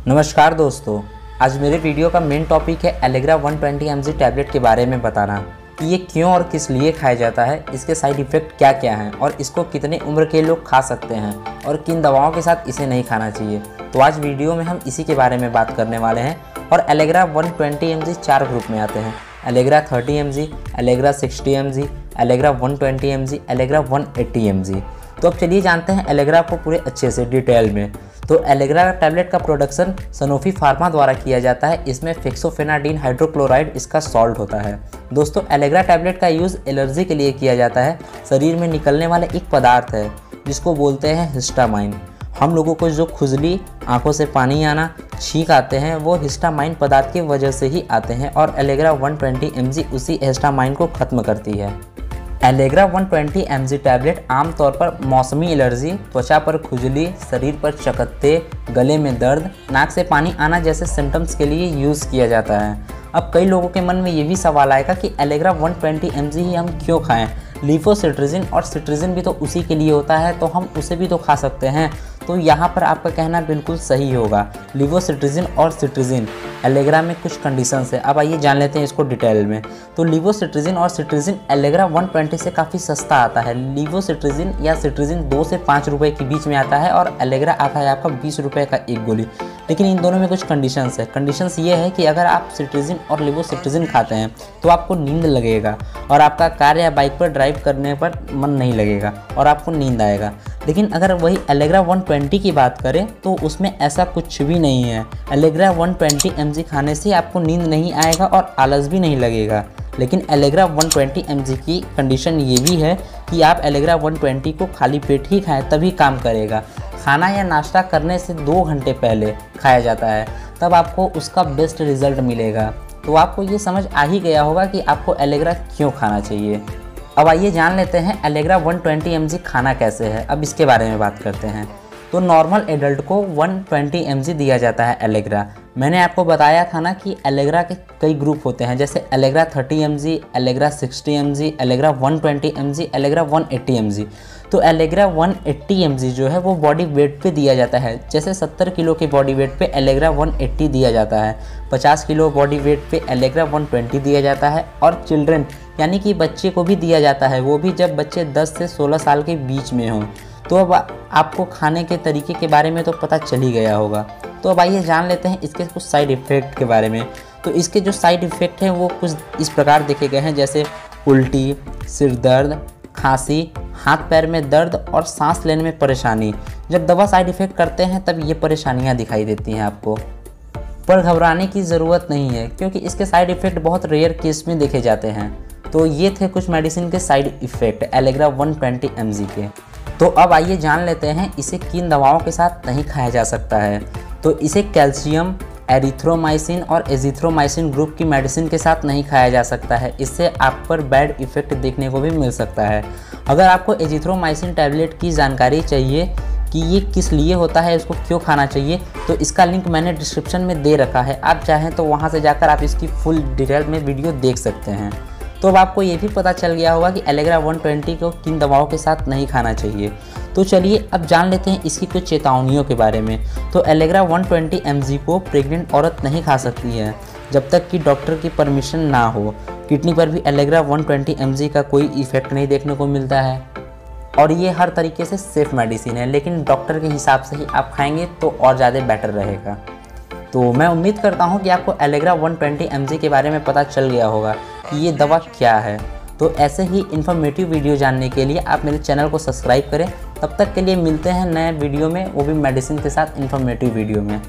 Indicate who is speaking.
Speaker 1: नमस्कार दोस्तों, आज मेरे वीडियो का मेन टॉपिक है एलेग्रा 120 mg टैबलेट के बारे में बताना कि ये क्यों और किस लिए खाया जाता है, इसके साइड इफ़ेक्ट क्या क्या हैं और इसको कितने उम्र के लोग खा सकते हैं और किन दवाओं के साथ इसे नहीं खाना चाहिए। तो आज वीडियो में हम इसी के बारे में बात करने वाले हैं। और एलेग्रा 120 mg 4 ग्रुप में आते हैं: Allegra 30 mg, Allegra 60 mg, Allegra 120 mg, Allegra 180 mg। तो अब चलिए जानते हैं एलेग्रा को पूरे अच्छे से डिटेल में। तो एलेग्रा टैबलेट का प्रोडक्शन सनोफी फार्मा द्वारा किया जाता है। इसमें फेक्सोफेनाडिन हाइड्रोक्लोराइड इसका सॉल्ट होता है। दोस्तों, एलेग्रा टैबलेट का यूज़ एलर्जी के लिए किया जाता है। शरीर में निकलने वाला एक पदार्थ है जिसको बोलते हैं हिस्टामाइन। हम लोगों को जो खुजली, आंखों से पानी आना, छींक आते हैं वो हिस्टामाइन पदार्थ की वजह से ही आते हैं और एलेग्रा 120 mg उसी हिस्टामाइन को ख़त्म करती है। एलेग्रा 120 mg टैबलेट आमतौर पर मौसमी एलर्जी, त्वचा पर खुजली, शरीर पर चकत्ते, गले में दर्द, नाक से पानी आना जैसे सिम्टम्स के लिए यूज़ किया जाता है। अब कई लोगों के मन में ये भी सवाल आएगा कि एलेग्रा 120 mg ही हम क्यों खाएं? लीफोसिट्रिजिन और सिट्रिजिन भी तो उसी के लिए होता है, तो हम उसे भी तो खा सकते हैं। तो यहाँ पर आपका कहना बिल्कुल सही होगा। लीवोसिट्रिजिन और सिट्रिजिन एलेग्रा में कुछ कंडीशंस है। अब आइए जान लेते हैं इसको डिटेल में। तो लीवोसिट्रिजिन और सिट्रिजिन एलेग्रा 120 से काफ़ी सस्ता आता है। लीवोसिट्रिजिन या सिट्रिजिन 2 से 5 रुपये के बीच में आता है और एलेग्रा आता है आपका 20 रुपये का एक गोली। लेकिन इन दोनों में कुछ कंडीशंस है। कंडीशंस ये है कि अगर आप सिट्रिजिन और लीवोसिट्रिजिन खाते हैं तो आपको नींद लगेगा और आपका कार या बाइक पर ड्राइव करने पर मन नहीं लगेगा और आपको नींद आएगा। लेकिन अगर वही एलेग्रा 120 की बात करें तो उसमें ऐसा कुछ भी नहीं है। एलेग्रा 120 mg खाने से आपको नींद नहीं आएगा और आलस भी नहीं लगेगा। लेकिन एलेग्रा 120 mg की कंडीशन ये भी है कि आप एलेग्रा 120 को खाली पेट ही खाएं तभी काम करेगा। खाना या नाश्ता करने से 2 घंटे पहले खाया जाता है, तब आपको उसका बेस्ट रिजल्ट मिलेगा। तो आपको ये समझ आ ही गया होगा कि आपको एलेग्रा क्यों खाना चाहिए। अब आइए जान लेते हैं एलेग्रा 120 mg खाना कैसे है। अब इसके बारे में बात करते हैं। तो नॉर्मल एडल्ट को 120 mg दिया जाता है एलेग्रा। मैंने आपको बताया था ना कि एलेग्रा के कई ग्रुप होते हैं, जैसे Allegra 30 mg, Allegra 60 mg, Allegra 120 mg, Allegra 180 mg। तो एलेग्रा 180 mg जो है वो बॉडी वेट पे दिया जाता है। जैसे 70 किलो के बॉडी वेट पे एलेग्रा 180 दिया जाता है, 50 किलो बॉडी वेट पे एलेग्रा 120 दिया जाता है और चिल्ड्रन यानी कि बच्चे को भी दिया जाता है, वो भी जब बच्चे 10 से 16 साल के बीच में हों। तो अब आपको खाने के तरीके के बारे में तो पता चल ही गया होगा। तो अब आइए जान लेते हैं इसके कुछ साइड इफ़ेक्ट के बारे में। तो इसके जो साइड इफ़ेक्ट हैं वो कुछ इस प्रकार देखे गए हैं, जैसे उल्टी, सिर दर्द, खांसी, हाथ पैर में दर्द और सांस लेने में परेशानी। जब दवा साइड इफ़ेक्ट करते हैं तब ये परेशानियाँ दिखाई देती हैं आपको। पर घबराने की ज़रूरत नहीं है क्योंकि इसके साइड इफ़ेक्ट बहुत रेयर केस में देखे जाते हैं। तो ये थे कुछ मेडिसिन के साइड इफ़ेक्ट एलेग्रा 120 mg के। तो अब आइए जान लेते हैं इसे किन दवाओं के साथ नहीं खाया जा सकता है। तो इसे कैल्शियम, एरिथ्रोमाइसिन और एजिथ्रोमाइसिन ग्रुप की मेडिसिन के साथ नहीं खाया जा सकता है। इससे आप पर बैड इफ़ेक्ट देखने को भी मिल सकता है। अगर आपको एजिथ्रोमाइसिन टैबलेट की जानकारी चाहिए कि ये किस लिए होता है, इसको क्यों खाना चाहिए, तो इसका लिंक मैंने डिस्क्रिप्शन में दे रखा है। आप चाहें तो वहाँ से जाकर आप इसकी फुल डिटेल में वीडियो देख सकते हैं। तो अब आपको ये भी पता चल गया होगा कि एलेग्रा 120 को किन दवाओं के साथ नहीं खाना चाहिए। तो चलिए अब जान लेते हैं इसकी कुछ चेतावनियों के बारे में। तो एलेग्रा 120 mg को प्रेग्नेंट औरत नहीं खा सकती है जब तक कि डॉक्टर की परमिशन ना हो। किडनी पर भी एलेग्रा 120 mg का कोई इफेक्ट नहीं देखने को मिलता है और ये हर तरीके से सेफ़ मेडिसिन है, लेकिन डॉक्टर के हिसाब से ही आप खाएंगे तो और ज़्यादा बेटर रहेगा। तो मैं उम्मीद करता हूँ कि आपको एलेग्रा 120 mg के बारे में पता चल गया होगा कि ये दवा क्या है। तो ऐसे ही इन्फॉर्मेटिव वीडियो जानने के लिए आप मेरे चैनल को सब्सक्राइब करें। तब तक के लिए मिलते हैं नए वीडियो में, वो भी मेडिसिन के साथ इन्फॉर्मेटिव वीडियो में।